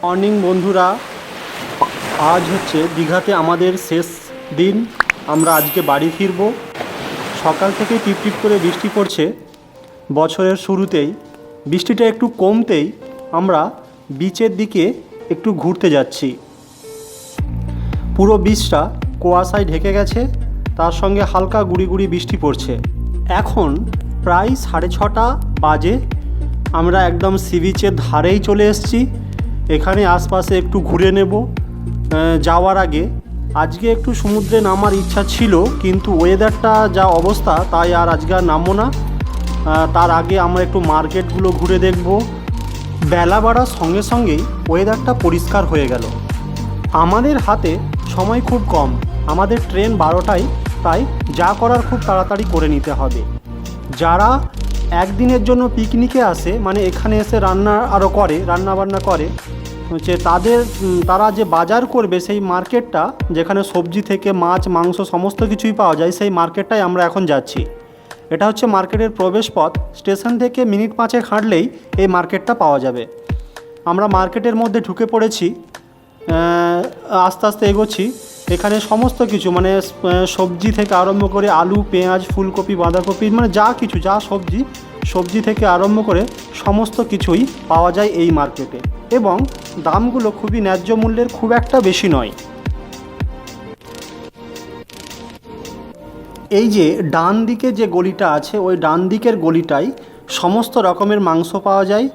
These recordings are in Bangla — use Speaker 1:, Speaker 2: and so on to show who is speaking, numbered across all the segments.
Speaker 1: মর্নিং বন্ধুরা, আজ হচ্ছে দীঘাতে আমাদের শেষ দিন। আমরা আজকে বাড়ি ফিরব। সকাল থেকে টিপটিপ করে বৃষ্টি পড়ছে। বছরের শুরুতেই বৃষ্টিটা একটু কমতেই আমরা বিচের দিকে একটু ঘুরতে যাচ্ছি। পুরো বিচটা কুয়াশায় ঢেকে গেছে, তার সঙ্গে হালকা গুড়ি গুড়ি বৃষ্টি পড়ছে। এখন প্রায় 6:30 বাজে। আমরা একদম সি বিচের ধারেই চলে এসেছি। এখানে আশপাশে একটু ঘুরে নেব। যাওয়ার আগে আজকে একটু সমুদ্রে নামার ইচ্ছা ছিল, কিন্তু ওয়েদারটা যা অবস্থা তাই আর আজকে আর নামবো না। তার আগে আমরা একটু মার্কেটগুলো ঘুরে দেখব। বেলা বাড়ার সঙ্গে সঙ্গেই ওয়েদারটা পরিষ্কার হয়ে গেল। আমাদের হাতে সময় খুব কম, আমাদের ট্রেন 12টায়, তাই যা করার খুব তাড়াতাড়ি করে নিতে হবে। যারা একদিনের জন্য পিকনিকে আসে, মানে এখানে এসে রান্নাবান্না করে হচ্ছে তারা যে বাজার করবে সেই মার্কেটটা, যেখানে সবজি থেকে মাছ মাংস সমস্ত কিছুই পাওয়া যায়, সেই মার্কেটটাই আমরা এখন যাচ্ছি। এটা হচ্ছে মার্কেটের প্রবেশপথ। স্টেশন থেকে মিনিট 5 হাঁটলেই এই মার্কেটটা পাওয়া যাবে। আমরা মার্কেটের মধ্যে ঢুকে পড়েছি। আস্তে আস্তে এগোচ্ছি। এখানে সমস্ত কিছু, মানে সবজি থেকে আরম্ভ করে আলু, পেঁয়াজ, ফুলকপি, বাঁধাকপি, মানে যা সবজি থেকে আরম্ভ করে সমস্ত কিছুই পাওয়া যায় এই মার্কেটে, এবং দামগুলো খুবই ন্যায্য মূল্যের, খুব একটা বেশি নয়। এই যে ডান দিকে যে গলিটা আছে, ওই ডান দিকের গলিটায় সমস্ত রকমের মাংস পাওয়া যায়।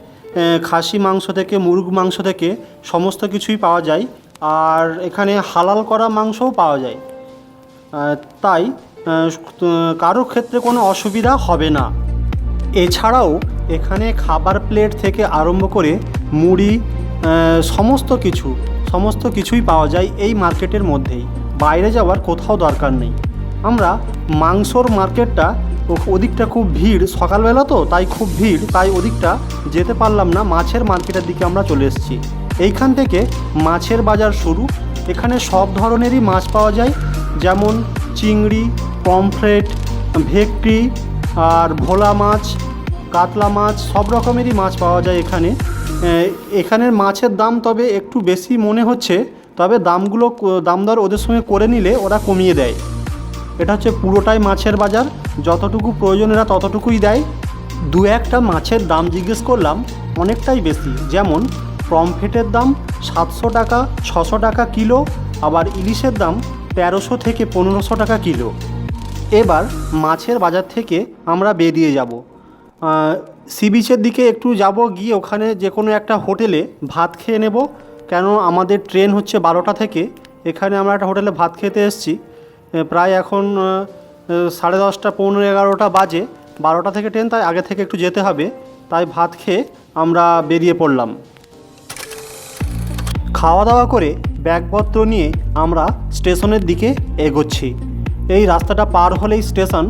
Speaker 1: খাসি মাংস থেকে মুরগ মাংস থেকে সমস্ত কিছুই পাওয়া যায়। আর এখানে হালাল করা মাংসও পাওয়া যায়, তাই কারো ক্ষেত্রে কোনো অসুবিধা হবে না। এছাড়াও এখানে খাবার প্লেট থেকে আরম্ভ করে মুড়ি, সমস্ত কিছুই পাওয়া যায় এই মার্কেটের মধ্যেই। বাইরে যাওয়ার কোথাও দরকার নেই। আমরা মাংসর মার্কেটটা, ওদিকটা খুব ভিড়, সকালবেলা তো তাই খুব ভিড়, তাই ওদিকটা যেতে পারলাম না। মাছের মার্কেটের দিকে আমরা চলে এসেছি। এইখান থেকে মাছের বাজার শুরু। এখানে সব ধরনেরই মাছ পাওয়া যায়, যেমন চিংড়ি, পমফ্রেট, ভেটকি, আর ভোলা মাছ, কাতলা মাছ, সব রকমেরই মাছ পাওয়া যায় এখানে। এখানের মাছের দাম তবে একটু বেশি মনে হচ্ছে, তবে দামদর ওদের সঙ্গে করে নিলে ওরা কমিয়ে দেয়। এটা হচ্ছে পুরোটাই মাছের বাজার, যতটুকু প্রয়োজন এরা ততটুকুই দেয়। দু একটা মাছের দাম জিজ্ঞেস করলাম, অনেকটাই বেশি। যেমন পমফ্রেটের দাম 700 টাকা, 600 টাকা কিলো, আবার ইলিশের দাম 1300 থেকে 1500 টাকা কিলো। এবার মাছের বাজার থেকে আমরা বেরিয়ে যাব। সি বিচের দিকে একটু যাব, গিয়ে ওখানে যে কোনো একটা হোটেলে ভাত খেয়ে নেব, কেন আমাদের ট্রেন হচ্ছে 12টা থেকে। এখানে আমরা একটা হোটেলে ভাত খেতে এসেছি। প্রায় এখন 10:30, 11:15 বাজে। 12টা থেকে ট্রেন, তাই আগে থেকে একটু যেতে হবে। তাই ভাত খেয়ে আমরা বেরিয়ে পড়লাম। খাওয়া দাওয়া করে ব্যাগপত্র নিয়ে আমরা স্টেশনের দিকে এগোচ্ছি। এই রাস্তাটা পার হলেই স্টেশন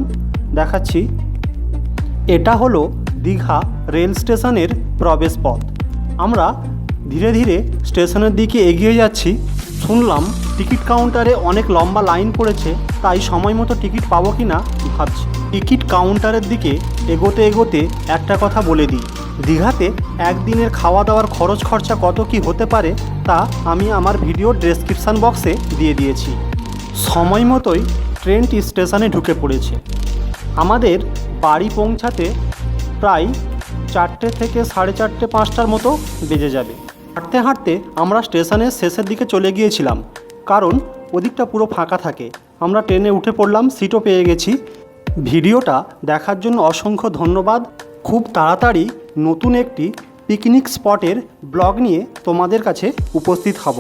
Speaker 1: দেখাচ্ছি। এটা হলো দীঘা রেল স্টেশনের প্রবেশপথ। আমরা ধীরে ধীরে স্টেশনের দিকে এগিয়ে যাচ্ছি। শুনলাম টিকিট কাউন্টারে অনেক লম্বা লাইন পড়েছে, তাই সময় মতো টিকিট পাবো কি না ভাবছি। টিকিট কাউন্টারের দিকে এগোতে এগোতে একটা কথা বলে দিই, দীঘাতে একদিনের খাওয়া দাওয়ার খরচা কত কি হতে পারে তা আমি আমার ভিডিওর ডেসক্রিপশান বক্সে দিয়ে দিয়েছি। সময় মতোই ট্রেনটি স্টেশনে ঢুকে পড়েছে। আমাদের বাড়ি পৌঁছাতে প্রায় 4টে থেকে 4:30, 5টার মতো বেজে যাবে। হাঁটতে হাঁটতে আমরা স্টেশনের শেষের দিকে চলে গিয়েছিলাম, কারণ ওদিকটা পুরো ফাঁকা থাকে। আমরা ট্রেনে উঠে পড়লাম, সিটও পেয়ে গেছি। ভিডিওটা দেখার জন্য অসংখ্য ধন্যবাদ। খুব তাড়াতাড়ি নতুন একটি পিকনিক স্পটের ব্লগ নিয়ে তোমাদের কাছে উপস্থিত হব।